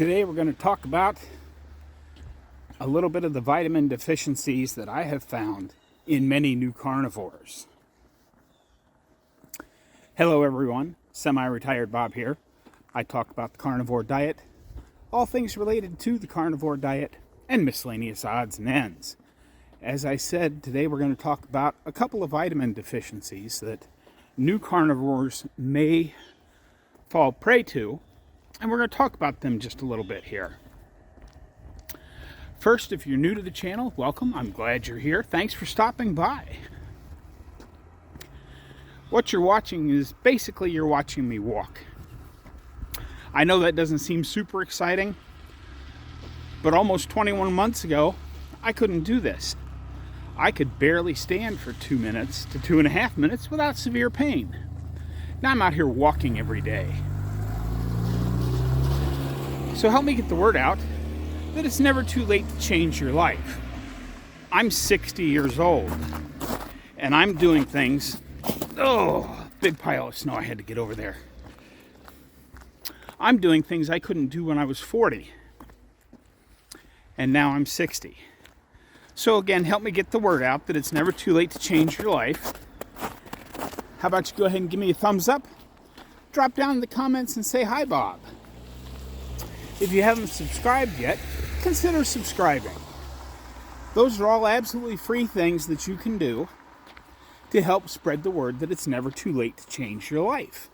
Today we're going to talk about a little bit of the vitamin deficiencies that I have found in many new carnivores. Hello everyone, Semi-Retired Bob here. I talk about the carnivore diet, all things related to the carnivore diet, and miscellaneous odds and ends. As I said, today we're going to talk about a couple of vitamin deficiencies that new carnivores may fall prey to, and we're going to talk about them just a little bit here. First, if you're new to the channel, welcome. I'm glad you're here. Thanks for stopping by. What you're watching is basically you're watching me walk. I know that doesn't seem super exciting, but almost 21 months ago, I couldn't do this. I could barely stand for 2 minutes to 2.5 minutes without severe pain. Now I'm out here walking every day. So help me get the word out that it's never too late to change your life. I'm 60 years old, and I'm doing things... Oh, big pile of snow I had to get over there. I'm doing things I couldn't do when I was 40, and now I'm 60. So again, help me get the word out that it's never too late to change your life. How about you go ahead and give me a thumbs up? Drop down in the comments and say hi, Bob. If you haven't subscribed yet, consider subscribing. Those are all absolutely free things that you can do to help spread the word that it's never too late to change your life.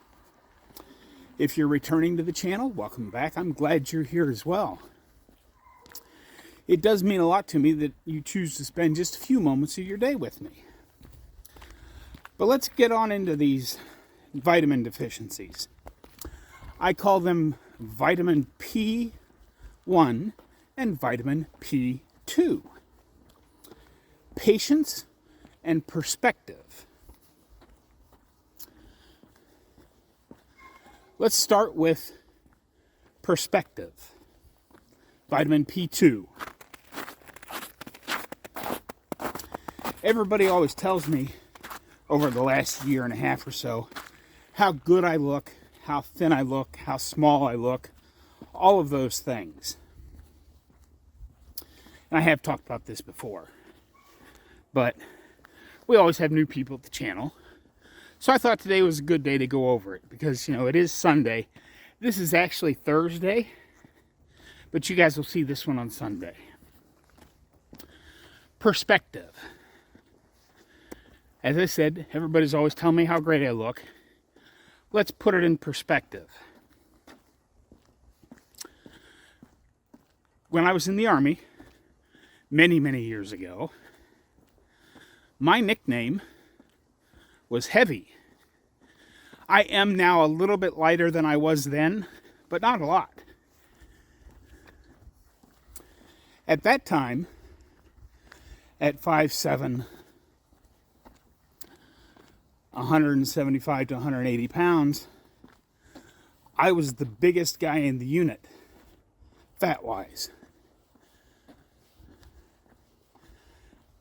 If you're returning to the channel, welcome back. I'm glad you're here as well. It does mean a lot to me that you choose to spend just a few moments of your day with me. But let's get on into these vitamin deficiencies. I call them vitamin P1 and vitamin P2. Patience and perspective. Let's start with perspective. Vitamin P2. Everybody always tells me over the last year and a half or so how good I look, how thin I look, how small I look, all of those things. And I have talked about this before, but we always have new people at the channel. So I thought today was a good day to go over it because, it is Sunday. This is actually Thursday, but you guys will see this one on Sunday. Perspective. As I said, everybody's always telling me how great I look. Let's put it in perspective. When I was in the Army, many, many years ago, my nickname was Heavy. I am now a little bit lighter than I was then, but not a lot. At that time, at 5'7", 175 to 180 pounds, I was the biggest guy in the unit, fat-wise.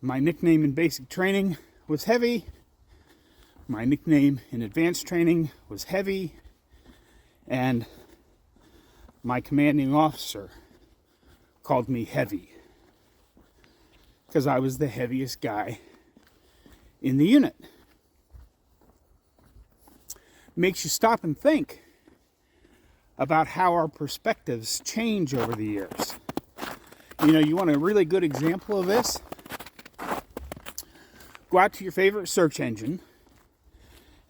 My nickname in basic training was Heavy. My nickname in advanced training was Heavy. And my commanding officer called me Heavy because I was the heaviest guy in the unit. Makes you stop and think about how our perspectives change over the years. You want a really good example of this? Go out to your favorite search engine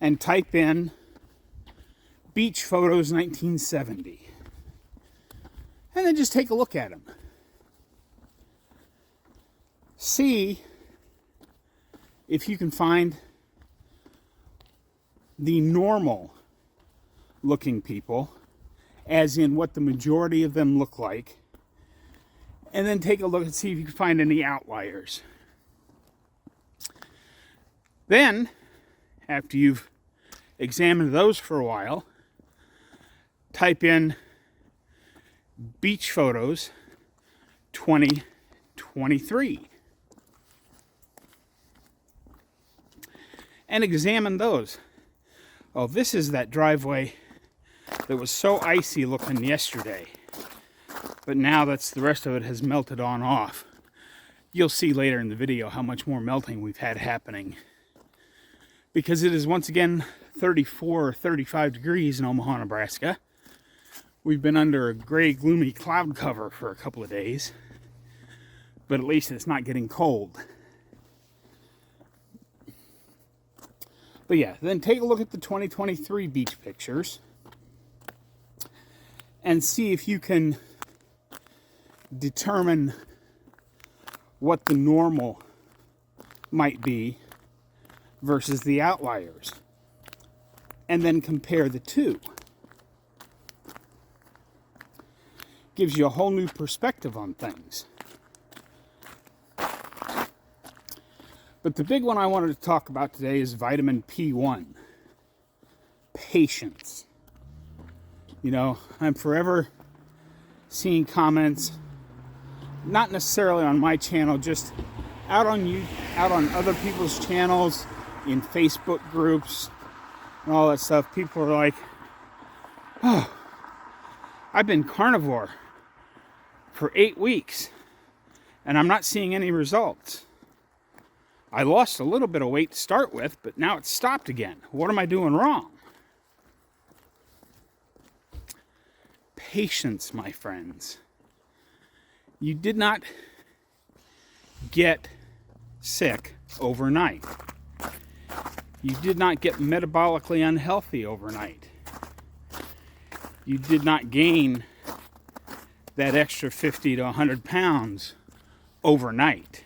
and type in beach photos 1970. And then just take a look at them. See if you can find the normal looking people, as in what the majority of them look like, and then take a look and see if you can find any outliers. Then, after you've examined those for a while, type in beach photos 2023 and examine those. Oh, this is that driveway that was so icy looking yesterday. but now that's the rest of it has melted on off. You'll see later in the video how much more melting we've had happening, because it is once again 34 or 35 degrees in Omaha, Nebraska. We've been under a gray, gloomy cloud cover for a couple of days, but at least it's not getting cold. But yeah, then take a look at the 2023 beach pictures and see if you can determine what the normal might be versus the outliers, and then compare the two. Gives you a whole new perspective on things. But the big one I wanted to talk about today is vitamin P1. Patience. You know, I'm forever seeing comments, not necessarily on my channel, just out on other people's channels, in Facebook groups, and all that stuff. People are like, oh, I've been carnivore for 8 weeks, and I'm not seeing any results. I lost a little bit of weight to start with, but now it's stopped again. What am I doing wrong? Patience, my friends. You did not get sick overnight. You did not get metabolically unhealthy overnight. You did not gain that extra 50 to 100 pounds overnight.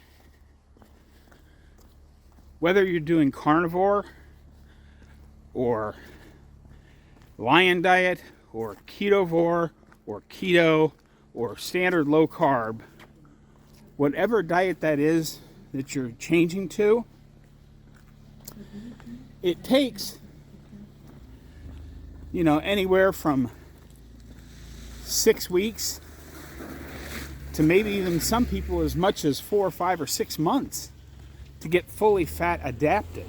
Whether you're doing carnivore or lion diet or ketovore or keto or standard low carb, whatever diet that is that you're changing to, it takes, you know, anywhere from 6 weeks to maybe even some people as much as 4 or 5 or 6 months to get fully fat adapted.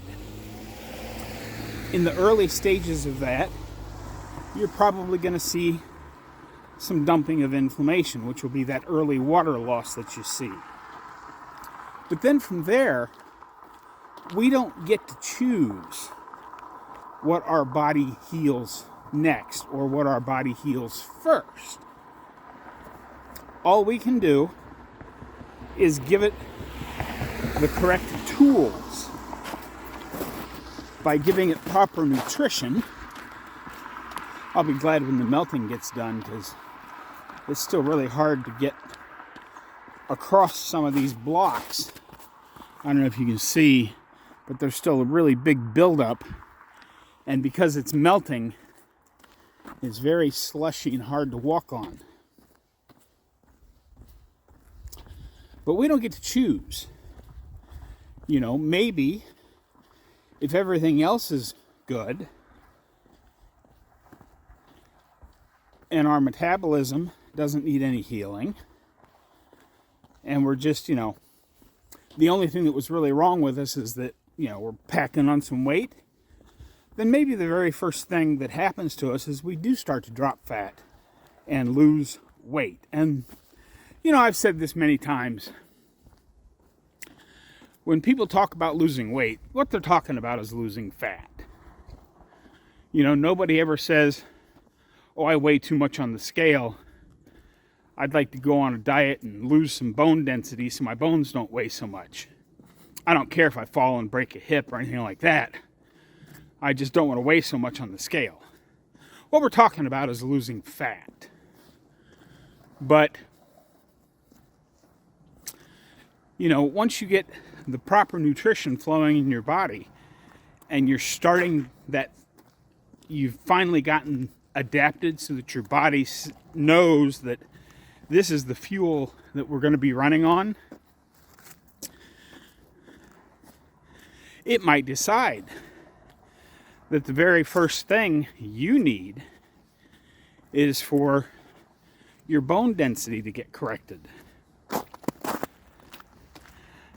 In the early stages of that, you're probably going to see some dumping of inflammation, which will be that early water loss that you see. But then from there, we don't get to choose what our body heals next or what our body heals first. All we can do is give it the correct tools by giving it proper nutrition. I'll be glad when the melting gets done, because it's still really hard to get across some of these blocks. I don't know if you can see, but there's still a really big buildup, and because it's melting, it's very slushy and hard to walk on. But we don't get to choose. You know, maybe if everything else is good and our metabolism doesn't need any healing, and we're just, you know, the only thing that was really wrong with us is that, you know, we're packing on some weight, then maybe the very first thing that happens to us is we do start to drop fat and lose weight. And, you know, I've said this many times. When people talk about losing weight, what they're talking about is losing fat. You know, nobody ever says, oh, I weigh too much on the scale. I'd like to go on a diet and lose some bone density so my bones don't weigh so much. I don't care if I fall and break a hip or anything like that. I just don't want to weigh so much on the scale. What we're talking about is losing fat. But, you know, once you get the proper nutrition flowing in your body and you're starting that, you've finally gotten adapted so that your body knows that this is the fuel that we're going to be running on, it might decide that the very first thing you need is for your bone density to get corrected.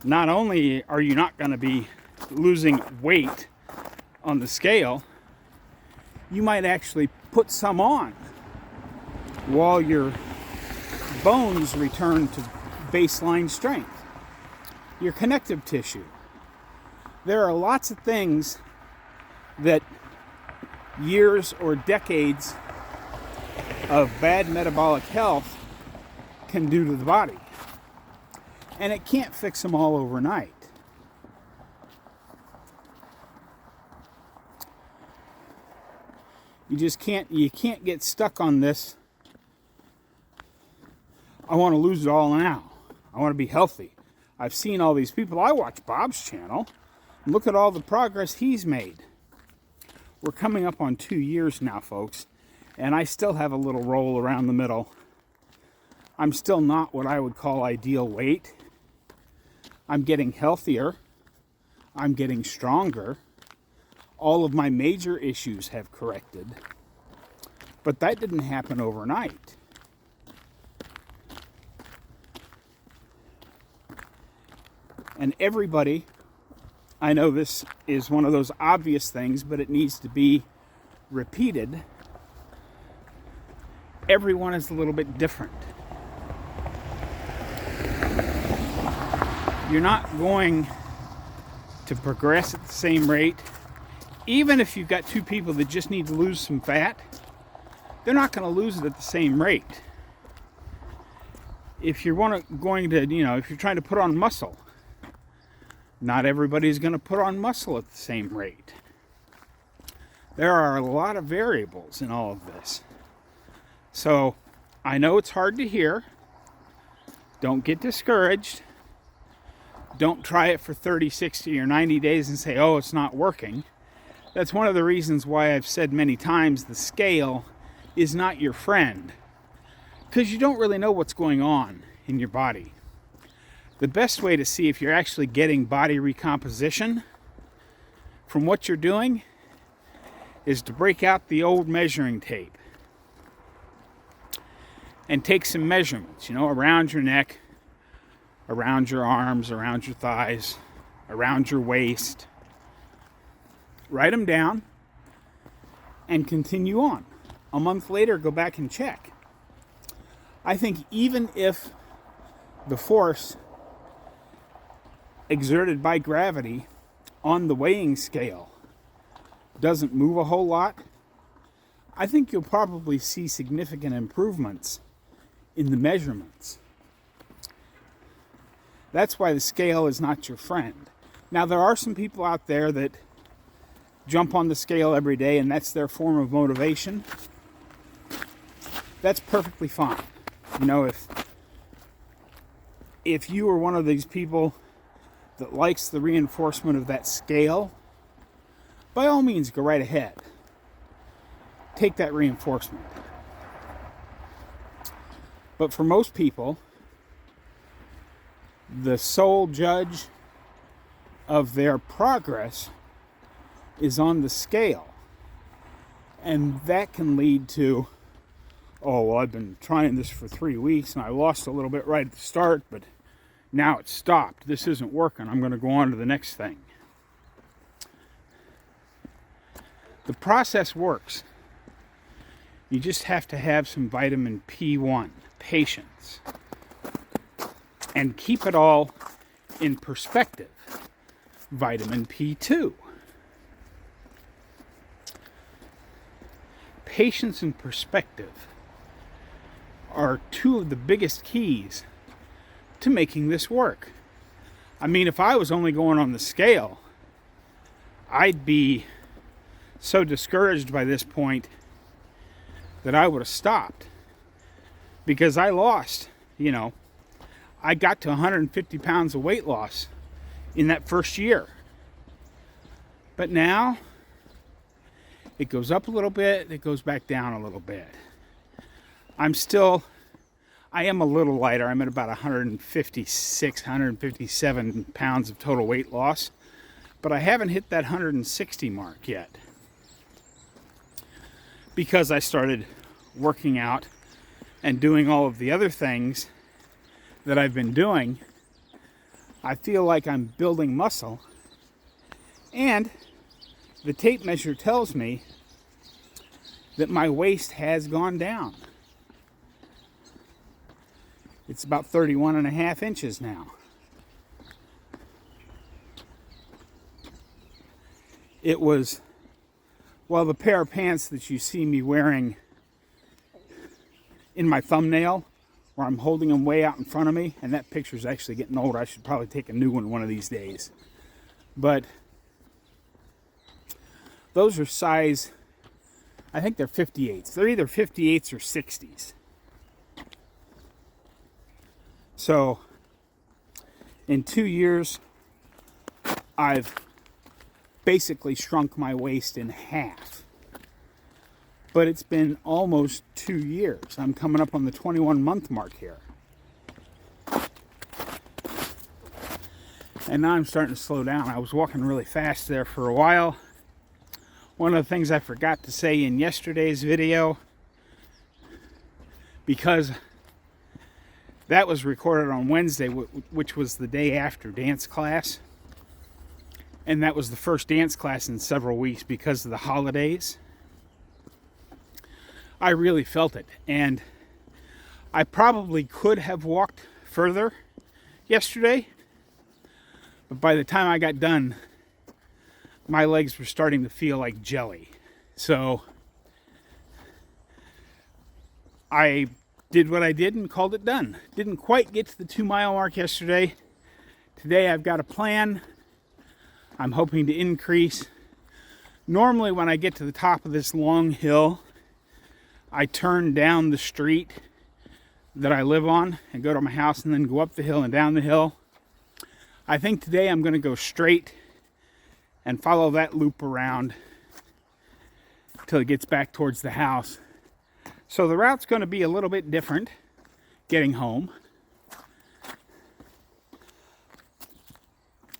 Not only are you not going to be losing weight on the scale, you might actually put some on while you're bones return to baseline strength, your connective tissue. There are lots of things that years or decades of bad metabolic health can do to the body. And it can't fix them all overnight. You can't get stuck on this. I want to lose it all now. I want to be healthy. I've seen all these people. I watch Bob's channel. And look at all the progress he's made. We're coming up on 2 years now, folks. And I still have a little roll around the middle. I'm still not what I would call ideal weight. I'm getting healthier. I'm getting stronger. All of my major issues have corrected. But that didn't happen overnight. And everybody, I know this is one of those obvious things, but it needs to be repeated. Everyone is a little bit different. You're not going to progress at the same rate. Even if you've got two people that just need to lose some fat, they're not going to lose it at the same rate. If you're if you're trying to put on muscle, not everybody's going to put on muscle at the same rate. There are a lot of variables in all of this. So, I know it's hard to hear. Don't get discouraged. Don't try it for 30, 60, or 90 days and say, oh, it's not working. That's one of the reasons why I've said many times the scale is not your friend. Because you don't really know what's going on in your body. The best way to see if you're actually getting body recomposition from what you're doing is to break out the old measuring tape and take some measurements, around your neck, around your arms, around your thighs, around your waist. Write them down and continue on. A month later, go back and check. I think even if the force exerted by gravity on the weighing scale doesn't move a whole lot, I think you'll probably see significant improvements in the measurements. That's why the scale is not your friend. Now, there are some people out there that jump on the scale every day and that's their form of motivation. That's perfectly fine. If you are one of these people that likes the reinforcement of that scale, by all means, go right ahead. Take that reinforcement. But for most people, the sole judge of their progress is on the scale. And that can lead to, oh, well, I've been trying this for 3 weeks and I lost a little bit right at the start, but now it's stopped. This isn't working. I'm going to go on to the next thing. The process works. You just have to have some vitamin P1, patience, and keep it all in perspective. Vitamin P2. Patience and perspective are two of the biggest keys to making this work. I mean, if I was only going on the scale, I'd be so discouraged by this point that I would have stopped. Because I lost, I got to 150 pounds of weight loss in that first year. But now, it goes up a little bit, it goes back down a little bit. I am a little lighter. I'm at about 156, 157 pounds of total weight loss. But I haven't hit that 160 mark yet. Because I started working out and doing all of the other things that I've been doing, I feel like I'm building muscle. And the tape measure tells me that my waist has gone down. It's about 31.5 inches now. It was, well, the pair of pants that you see me wearing in my thumbnail, where I'm holding them way out in front of me, and that picture's actually getting old. I should probably take a new one of these days. But those are size, I think they're 58s. They're either 58s or 60s. So in 2 years, I've basically shrunk my waist in half. But it's been almost 2 years. I'm coming up on the 21-month mark here. And now I'm starting to slow down. I was walking really fast there for a while. One of the things I forgot to say in yesterday's video, because that was recorded on Wednesday, which was the day after dance class. And that was the first dance class in several weeks because of the holidays. I really felt it. And I probably could have walked further yesterday. But by the time I got done, my legs were starting to feel like jelly. So I did what I did and called it done. Didn't quite get to the 2-mile mark yesterday. Today I've got a plan. I'm hoping to increase. Normally when I get to the top of this long hill, I turn down the street that I live on and go to my house and then go up the hill and down the hill. I think today I'm going to go straight and follow that loop around till it gets back towards the house. So the route's going to be a little bit different getting home.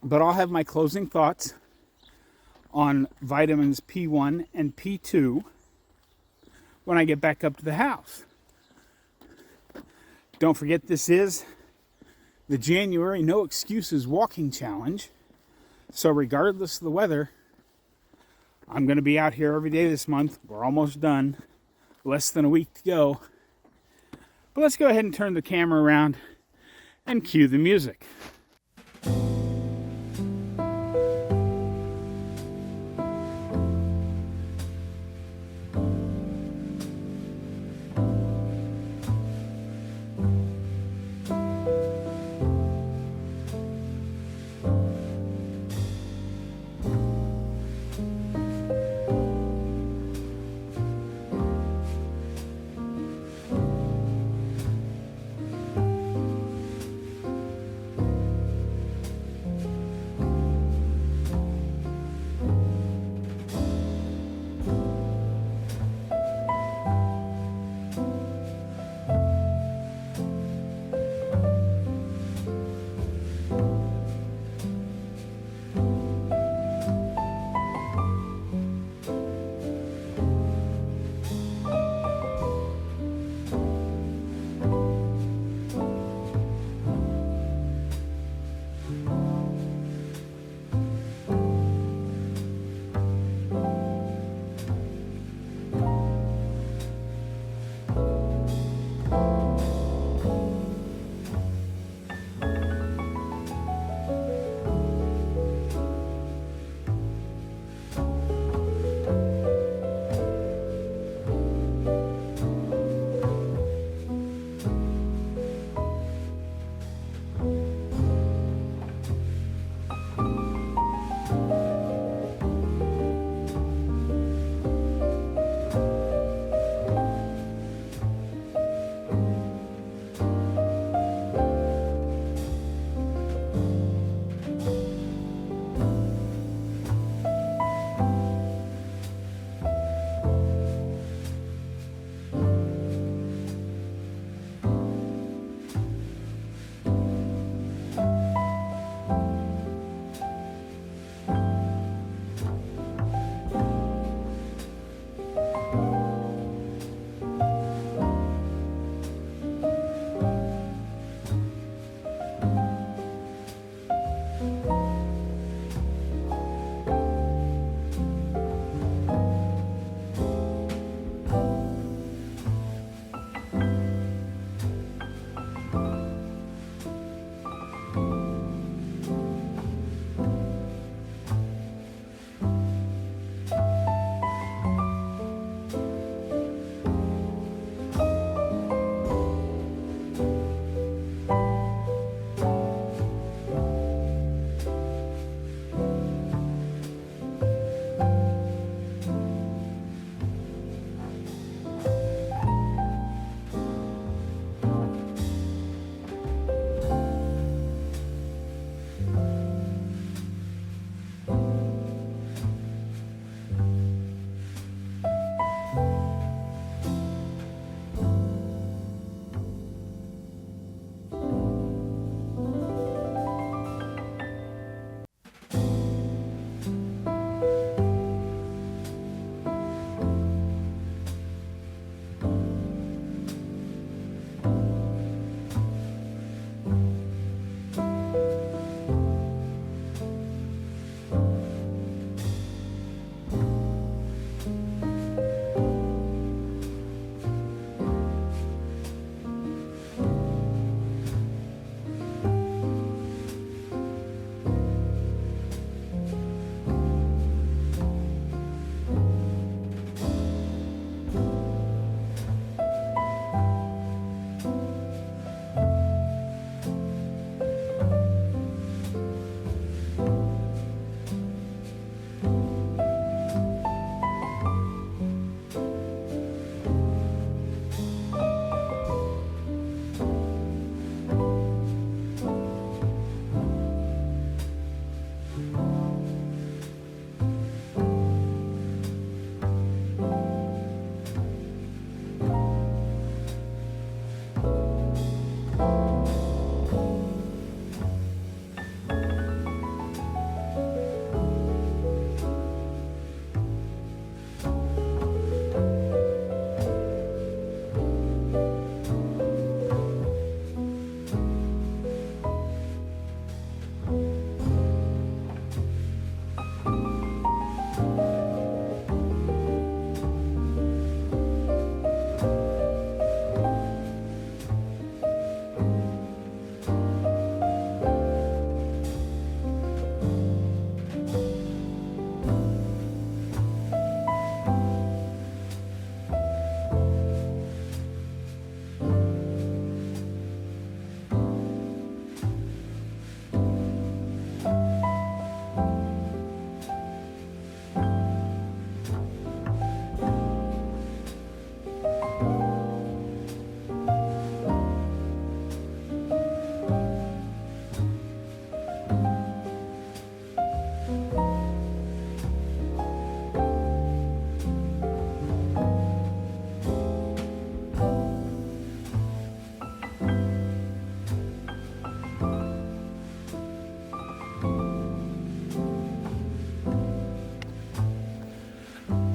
But I'll have my closing thoughts on vitamins P1 and P2 when I get back up to the house. Don't forget, this is the January No Excuses Walking Challenge. So regardless of the weather, I'm going to be out here every day this month. We're almost done. Less than a week to go. But let's go ahead and turn the camera around and cue the music.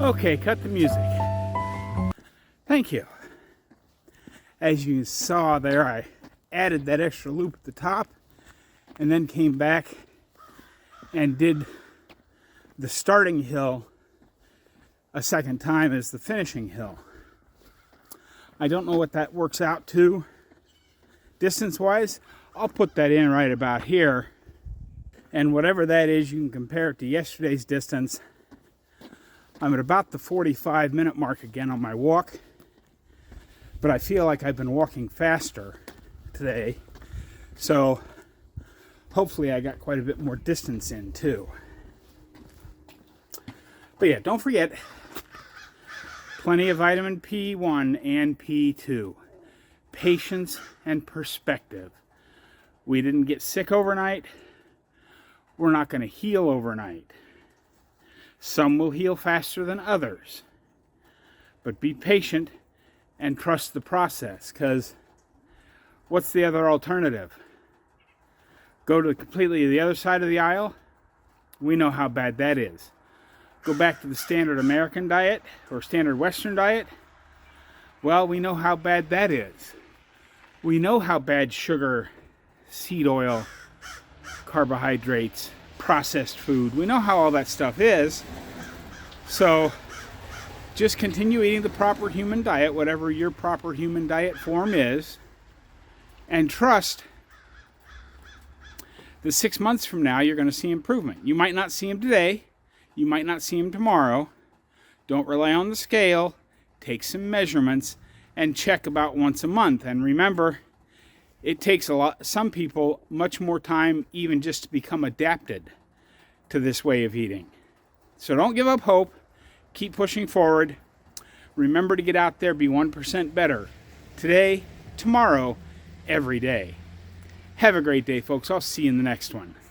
Okay, cut the music. Thank you. As you saw there, I added that extra loop at the top and then came back and did the starting hill a second time as the finishing hill. I don't know what that works out to distance-wise. I'll put that in right about here. And whatever that is, you can compare it to yesterday's distance. I'm at about the 45-minute mark again on my walk. But I feel like I've been walking faster today. So hopefully I got quite a bit more distance in too. But yeah, don't forget, plenty of vitamin P1 and P2. Patience and perspective. We didn't get sick overnight. We're not going to heal overnight. Some will heal faster than others. But be patient and trust the process, because what's the other alternative? Go to completely the other side of the aisle? We know how bad that is. Go back to the standard American diet or standard Western diet? Well, we know how bad that is. We know how bad sugar, seed oil, carbohydrates, processed food, we know how all that stuff is. So just continue eating the proper human diet, whatever your proper human diet form is, and trust that 6 months from now you're going to see improvement. You might not see them today, you might not see them tomorrow. Don't rely on the scale. Take some measurements and check about once a month. And remember, it takes some people much more time even just to become adapted to this way of eating. So don't give up hope. Keep pushing forward. Remember to get out there, be 1% better today, tomorrow, every day. Have a great day, folks. I'll see you in the next one.